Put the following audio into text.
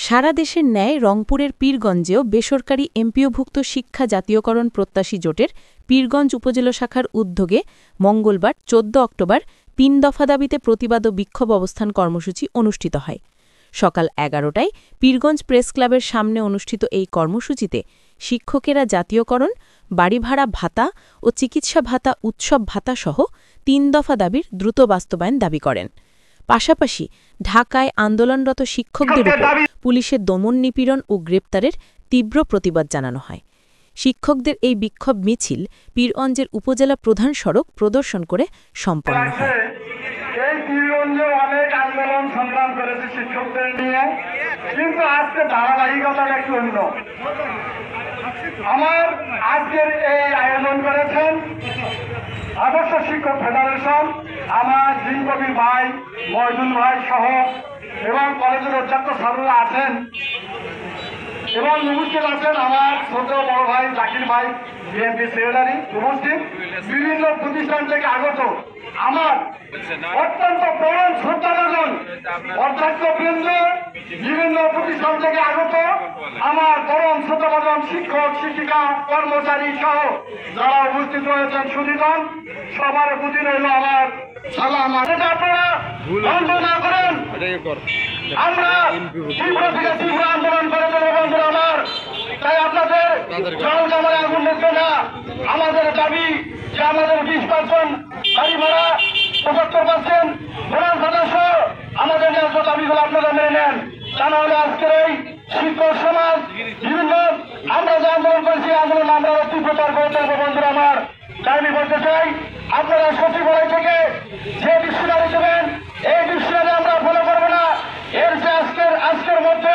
সারা দেশের ন্যায় রংপুরের পীরগঞ্জেও বেসরকারি এমপিওভুক্ত শিক্ষা জাতীয়করণ প্রত্যাশী জোটের পীরগঞ্জ উপজেলা শাখার উদ্যোগে মঙ্গলবার ১৪ অক্টোবর ৩ দফা দাবিতে প্রতিবাদ ও বিক্ষোভ অবস্থান কর্মসূচি অনুষ্ঠিত হয়। সকাল ১১টায় পীরগঞ্জ প্রেস ক্লাবের সামনে অনুষ্ঠিত এই কর্মসূচিতে শিক্ষকেরা জাতীয়করণ, বাড়ি ভাড়া ভাতা ও চিকিৎসা ভাতা উৎসব ভাতাসহ ৩ দফা দাবির দ্রুত বাস্তবায়ন দাবি করেন। পাশাপাশি ঢাকায় আন্দোলনরত শিক্ষকদের উপর পুলিশের দমন নিপীড়ন ও গ্রেপ্তারের তীব্র প্রতিবাদ জানানো হয়। শিক্ষকদের এই বিক্ষোভ মিছিল পীরগঞ্জের উপজেলা প্রধান সড়ক প্রদর্শন করে সম্পন্ন হয়। এই পীরগঞ্জে অনেক আন্দোলন সংগ্রাম করেছে শিক্ষকদের নিয়ে, কিন্তু আজকে ধারাবাহিকতা একটু অন্য। আমার আজকের এই আয়োজন করেছেন আদর্শ শিক্ষক ফেডারেশন, আমার জিনকবির ভাই, ময়দুল ভাই সহ এবং কলেজের অধ্যক্ষ স্যাররা আছেন এবং উপস্থিত আছেন আমার ছোট বড় ভাই জাকির ভাই, বিএনপি সেক্রেটারি উপস্থিত, বিভিন্ন প্রতিষ্ঠান থেকে আগত আমার অত্যন্ত পরম শ্রদ্ধাভাজন অধ্যক্ষবৃন্দ, বিভিন্ন প্রতিষ্ঠান থেকে আগত আমার পরম শ্রদ্ধাভাজন শিক্ষক শিক্ষিকা কর্মচারী সহ যারা উপস্থিত রয়েছেন সুধীগণ, সবার প্রতি রইল আমার সালাম। আপনারা বন্ধ না করেন, আমরা তীব্র থেকে তীব্র আন্দোলন করে দেবো বন্ধুরা আমার। তাই আপনাদের জল জামায় আগুন নিচ্ছে না। আমাদের দাবি যে আমাদের 20% বাড়ি ভাড়া, 75% বোনাস ভাতা সহ আমাদের ন্যায্য দাবিগুলো আপনারা মেনে নেন। তা নাহলে আজকের এই শিক্ষক সমাজ বিভিন্ন আমরা যে আন্দোলন করেছি আন্দোলন আমরা তীব্রতার করে তুলবো বন্ধুরা আমার। তাই আমি বলতে চাই আপনারা সচিবালয় থেকে যে ডিকশনারি দেবেন এই ডিকশনারি আমরা ফলো করবো না। এর যে আজকের মধ্যে